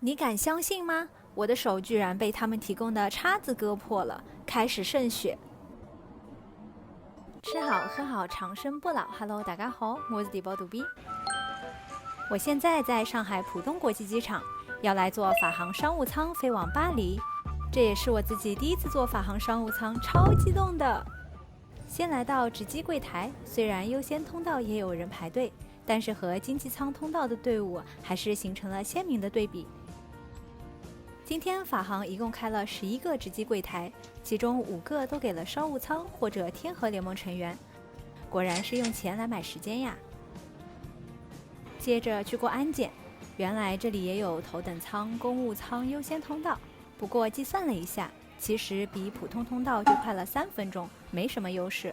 你敢相信吗？我的手居然被他们提供的叉子割破了，开始渗血。吃好喝好，长生不老。Hello， 大家好，我是地包杜比。我现在在上海浦东国际机场，要来坐法航商务舱飞往巴黎。这也是我自己第一次坐法航商务舱，超激动的。先来到值机柜台，虽然优先通道也有人排队，但是和经济舱通道的队伍还是形成了鲜明的对比。今天法航一共开了11个值机柜台，其中5个都给了商务舱或者天河联盟成员。果然是用钱来买时间呀。接着去过安检，原来这里也有头等舱、公务舱优先通道，不过计算了一下，其实比普通通道就快了3分钟，没什么优势。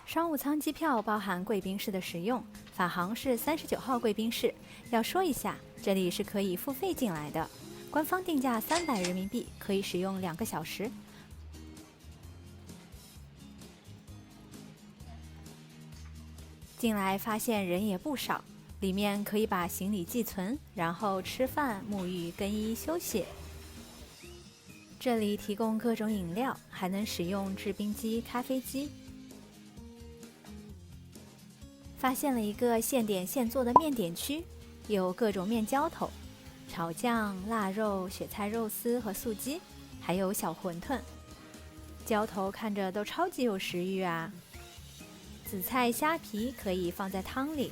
商务舱机票包含贵宾室的使用，法航是39号贵宾室。要说一下，这里是可以付费进来的，官方定价300人民币，可以使用2个小时。进来发现人也不少，里面可以把行李寄存，然后吃饭、沐浴、更衣、休息。这里提供各种饮料，还能使用制冰机、咖啡机。发现了一个现点现做的面点区，有各种面浇头、炒酱、腊肉、雪菜肉丝和素鸡，还有小馄饨。浇头看着都超级有食欲啊！紫菜虾皮可以放在汤里，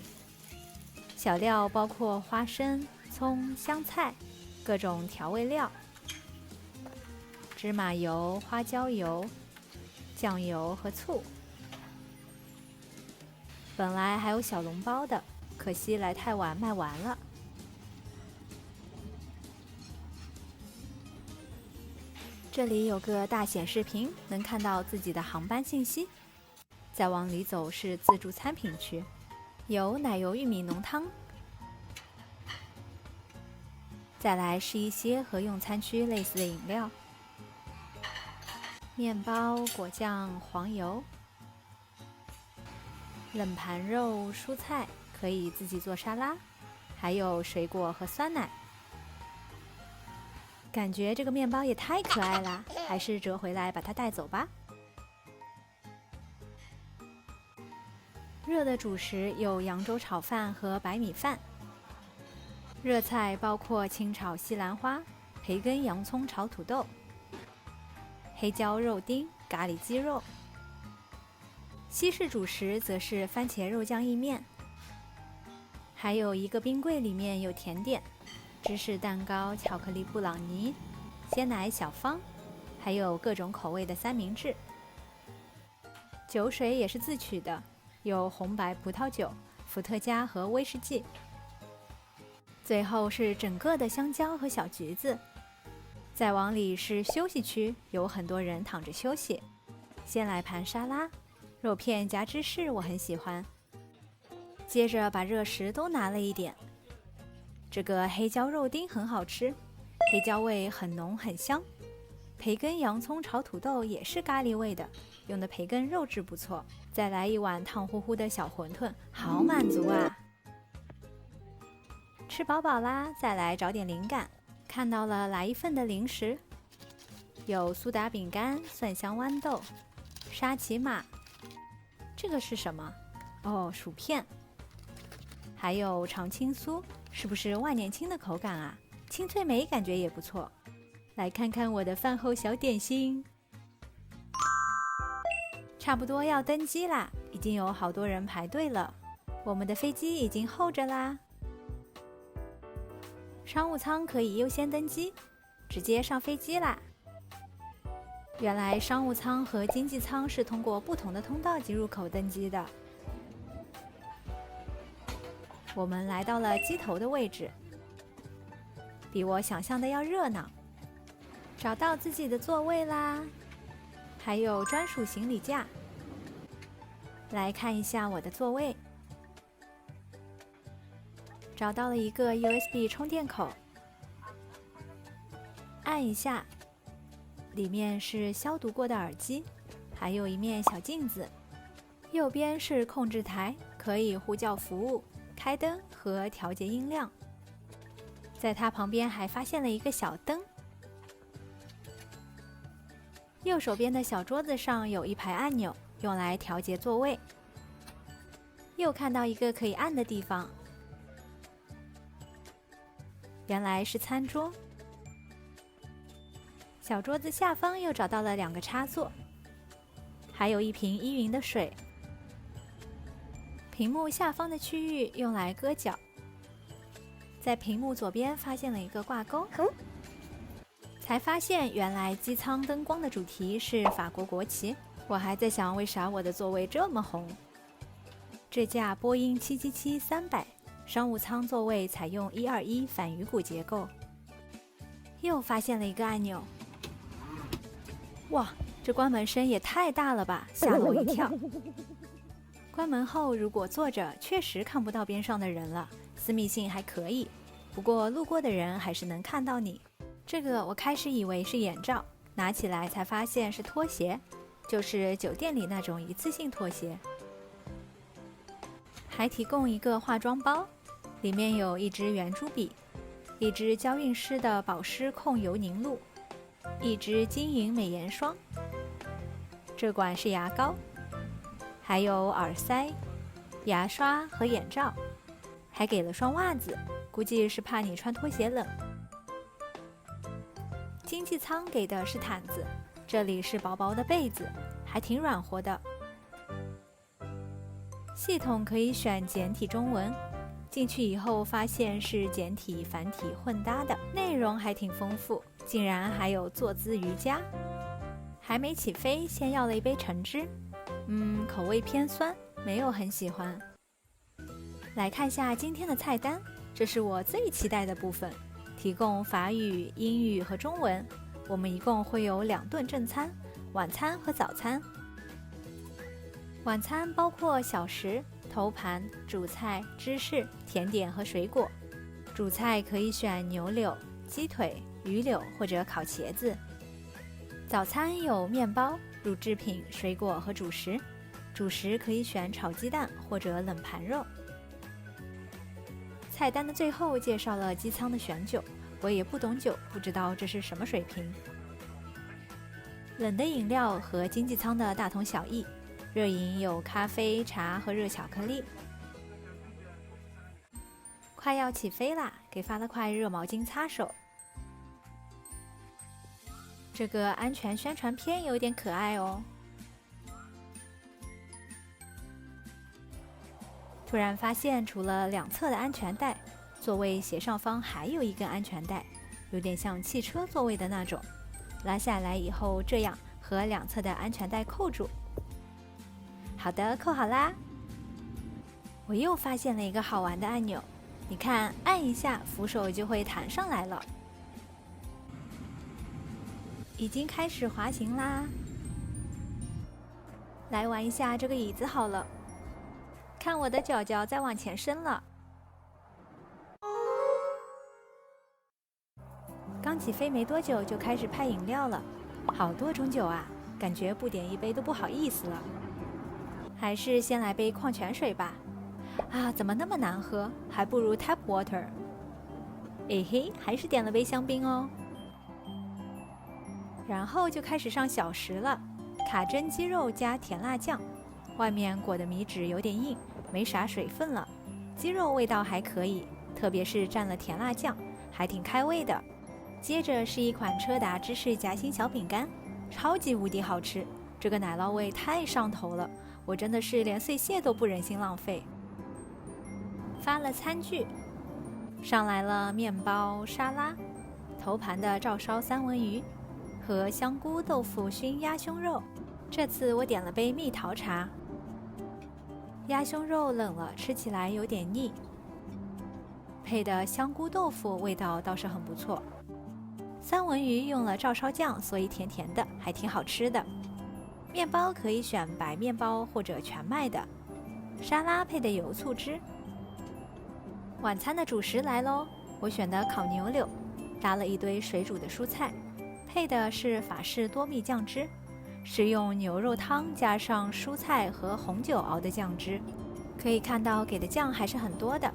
小料包括花生、葱、香菜，各种调味料，芝麻油、花椒油、酱油和醋。本来还有小笼包的，可惜来太晚卖完了。这里有个大显示屏，能看到自己的航班信息。再往里走是自助餐品区，有奶油玉米浓汤。再来是一些和用餐区类似的饮料，面包、果酱、黄油。冷盘肉、蔬菜可以自己做沙拉，还有水果和酸奶。感觉这个面包也太可爱了，还是折回来把它带走吧。热的主食有扬州炒饭和白米饭。热菜包括清炒西兰花、培根洋葱炒土豆、黑椒肉丁、咖喱鸡肉。西式主食则是番茄肉酱意面，还有一个冰柜里面有甜点，芝士蛋糕、巧克力布朗尼、鲜奶小方，还有各种口味的三明治。酒水也是自取的，有红白葡萄酒、伏特加和威士忌。最后是整个的香蕉和小橘子。再往里是休息区，有很多人躺着休息。先来盘沙拉，肉片夹芝士我很喜欢。接着把热食都拿了一点。这个黑椒肉丁很好吃，黑椒味很浓很香。培根洋葱炒土豆也是咖喱味的，用的培根肉质不错。再来一碗烫乎乎的小馄饨，好满足啊！吃饱饱啦，再来找点灵感。看到了来一份的零食，有苏打饼干、蒜香豌豆、沙琪玛。这个是什么？哦，薯片。还有常青酥，是不是万年青的口感啊？清脆美感觉也不错。来看看我的饭后小点心。差不多要登机啦，已经有好多人排队了。我们的飞机已经候着啦。商务舱可以优先登机，直接上飞机啦。原来商务舱和经济舱是通过不同的通道及入口登机的。我们来到了机头的位置，比我想象的要热闹。找到自己的座位啦，还有专属行李架。来看一下我的座位，找到了一个 USB 充电口，按一下，里面是消毒过的耳机，还有一面小镜子。右边是控制台，可以呼叫服务、开灯和调节音量。在它旁边还发现了一个小灯。右手边的小桌子上有一排按钮，用来调节座位。又看到一个可以按的地方，原来是餐桌。小桌子下方又找到了2个插座，还有一瓶依云的水。屏幕下方的区域用来搁脚。在屏幕左边发现了一个挂钩，才发现原来机舱灯光的主题是法国国旗。我还在想，为啥我的座位这么红？这架波音777-300商务舱座位采用121反鱼骨结构。又发现了一个按钮，哇，这关门声也太大了吧，吓了我一跳。关门后如果坐着，确实看不到边上的人了，私密性还可以，不过路过的人还是能看到你。这个我开始以为是眼罩，拿起来才发现是拖鞋，就是酒店里那种一次性拖鞋。还提供一个化妆包，里面有一支圆珠笔，一支娇韵诗的保湿控油凝露，一支晶莹美颜霜，这管是牙膏，还有耳塞、牙刷和眼罩，还给了双袜子，估计是怕你穿拖鞋冷。经济舱给的是毯子，这里是薄薄的被子，还挺软和的。系统可以选简体中文，进去以后发现是简体繁体混搭的，内容还挺丰富，竟然还有坐姿瑜伽。还没起飞，先要了一杯橙汁，口味偏酸，没有很喜欢。来看下今天的菜单，这是我最期待的部分，提供法语、英语和中文。我们一共会有2顿正餐，晚餐和早餐。晚餐包括小食、头盘、主菜、芝士、甜点和水果。主菜可以选牛柳、鸡腿、鱼柳或者烤茄子。早餐有面包、乳制品、水果和主食。主食可以选炒鸡蛋或者冷盘肉。菜单的最后介绍了机舱的选酒，我也不懂酒，不知道这是什么水平。冷的饮料和经济舱的大同小异，热饮有咖啡、茶和热巧克力。快要起飞啦，给发了块热毛巾擦手。这个安全宣传片有点可爱哦。突然发现，除了2侧的安全带，座位斜上方还有一根安全带，有点像汽车座位的那种。拉下来以后，这样和2侧的安全带扣住。好的，扣好啦。我又发现了一个好玩的按钮，你看，按一下，扶手就会弹上来了。已经开始滑行啦。来玩一下这个椅子好了。看我的脚脚在往前伸了。刚起飞没多久就开始派饮料了，好多种酒啊，感觉不点一杯都不好意思了。还是先来杯矿泉水吧。啊，怎么那么难喝，还不如 tap water。哎嘿，还是点了杯香槟哦。然后就开始上小食了，卡蒸鸡肉加甜辣酱，外面裹的米纸有点硬，没啥水分了。鸡肉味道还可以，特别是蘸了甜辣酱，还挺开胃的。接着是一款车达芝士夹心小饼干，超级无敌好吃，这个奶酪味太上头了，我真的是连碎屑都不忍心浪费。发了餐具，上来了面包、沙拉，头盘的照烧三文鱼和香菇豆腐熏鸭胸肉，这次我点了杯蜜桃茶。鸭胸肉冷了，吃起来有点腻，配的香菇豆腐味道倒是很不错。三文鱼用了照烧酱，所以甜甜的，还挺好吃的。面包可以选白面包或者全麦的，沙拉配的有醋汁。晚餐的主食来咯，我选的烤牛柳，搭了一堆水煮的蔬菜，配的是法式多蜜酱汁，是用牛肉汤加上蔬菜和红酒熬的酱汁。可以看到给的酱还是很多的。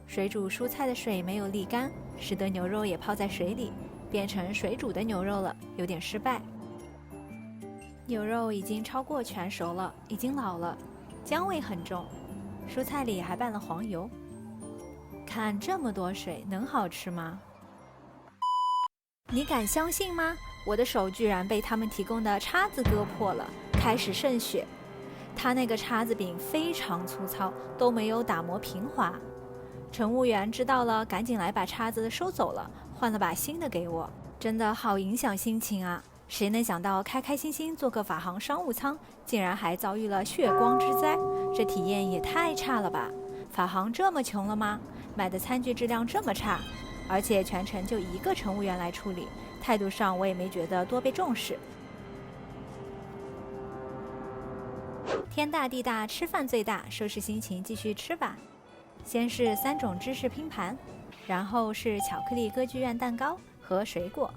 水煮蔬菜的水没有沥干，使得牛肉也泡在水里，变成水煮的牛肉了，有点失败。牛肉已经超过全熟了，已经老了，姜味很重，蔬菜里还拌了黄油。看这么多水，能好吃吗？你敢相信吗？我的手居然被他们提供的叉子割破了，开始渗血。他那个叉子柄非常粗糙，都没有打磨平滑。乘务员知道了，赶紧来把叉子收走了，换了把新的给我。真的好影响心情啊！谁能想到开开心心坐个法航商务舱，竟然还遭遇了血光之灾？这体验也太差了吧！法航这么穷了吗？买的餐具质量这么差，而且全程就一个乘务员来处理，态度上我也没觉得多被重视。天大地大，吃饭最大，收拾心情继续吃吧。先是3种芝士拼盘，然后是巧克力歌剧院蛋糕和水果。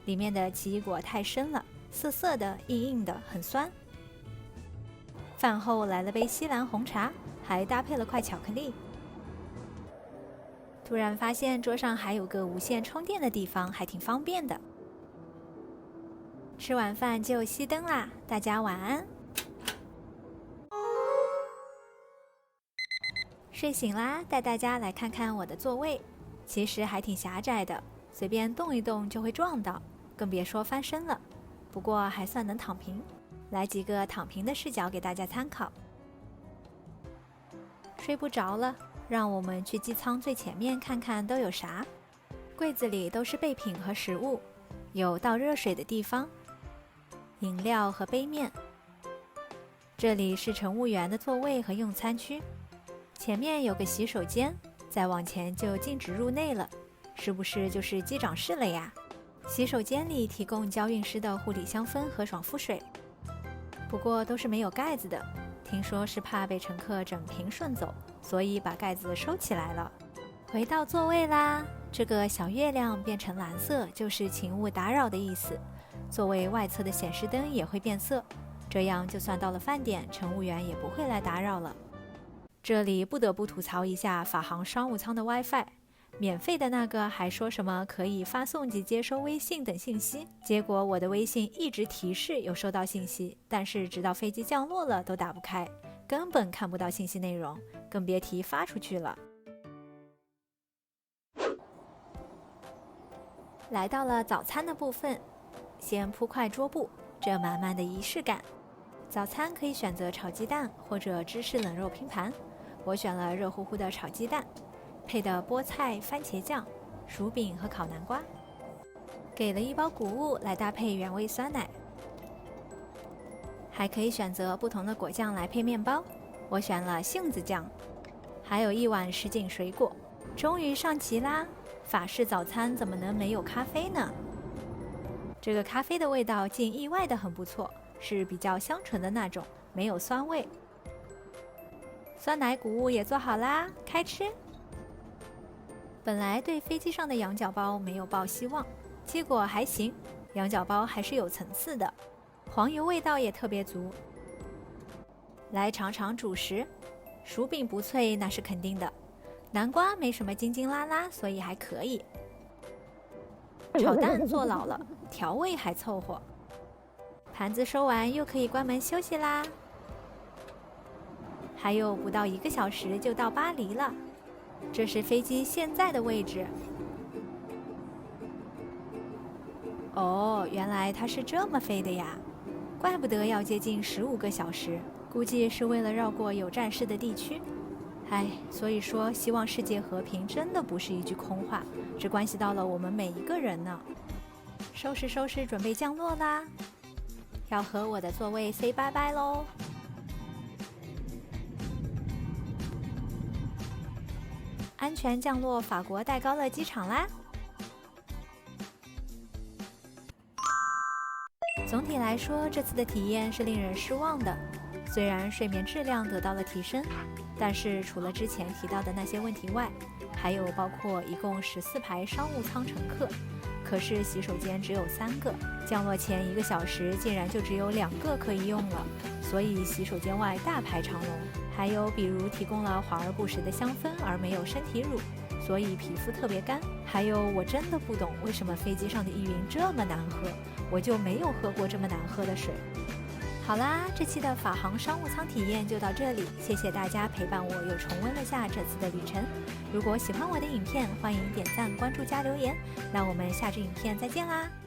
里面的奇异果太深了，涩涩的、硬硬的，很酸。饭后来了杯西兰红茶，还搭配了块巧克力。突然发现桌上还有个无线充电的地方，还挺方便的。吃完饭就熄灯啦，大家晚安。睡醒啦，带大家来看看我的座位，其实还挺狭窄的，随便动一动就会撞到，更别说翻身了。不过还算能躺平，来几个躺平的视角给大家参考。睡不着了，让我们去机舱最前面看看都有啥。柜子里都是备品和食物，有倒热水的地方，饮料和杯面。这里是乘务员的座位和用餐区，前面有个洗手间，再往前就禁止入内了，是不是就是机长室了呀？洗手间里提供娇韵诗的护理香氛和爽肤水，不过都是没有盖子的，听说是怕被乘客整瓶顺走，所以把盖子收起来了。回到座位啦，这个小月亮变成蓝色，就是请勿打扰的意思。座位外侧的显示灯也会变色，这样就算到了饭点，乘务员也不会来打扰了。这里不得不吐槽一下法航商务舱的 WiFi， 免费的那个还说什么可以发送及接收微信等信息，结果我的微信一直提示有收到信息，但是直到飞机降落了都打不开，根本看不到信息内容，更别提发出去了。来到了早餐的部分，先铺块桌布，这满满的仪式感。早餐可以选择炒鸡蛋或者芝士冷肉拼盘，我选了热乎乎的炒鸡蛋，配的菠菜、番茄酱、薯饼和烤南瓜，给了一包谷物来搭配原味酸奶，还可以选择不同的果酱来配面包，我选了杏子酱，还有一碗什锦水果。终于上齐啦！法式早餐怎么能没有咖啡呢？这个咖啡的味道竟意外的很不错，是比较香醇的那种，没有酸味。酸奶谷物也做好啦，开吃。本来对飞机上的羊角包没有抱希望，结果还行，羊角包还是有层次的，黄油味道也特别足。来尝尝主食，薯饼不脆那是肯定的，南瓜没什么筋筋拉拉，所以还可以。炒蛋做老了，调味还凑合。盘子收完又可以关门休息啦。还有不到1个小时就到巴黎了，这是飞机现在的位置。哦，原来它是这么飞的呀，怪不得要接近15个小时，估计是为了绕过有战事的地区。唉，所以说希望世界和平真的不是一句空话，这关系到了我们每一个人呢。收拾收拾，准备降落啦，要和我的座位 say 拜拜喽。安全降落法国戴高乐机场啦。总体来说，这次的体验是令人失望的。虽然睡眠质量得到了提升，但是除了之前提到的那些问题外，还有包括一共14排商务舱乘客。可是洗手间只有3个，降落前1个小时竟然就只有2个可以用了，所以洗手间外大排长龙。还有比如提供了华而不实的香氛而没有身体乳，所以皮肤特别干。还有我真的不懂为什么飞机上的依云这么难喝，我就没有喝过这么难喝的水。好啦，这期的法航商务舱体验就到这里，谢谢大家陪伴我又重温了下这次的旅程。如果喜欢我的影片，欢迎点赞、关注加留言。那我们下支影片再见啦！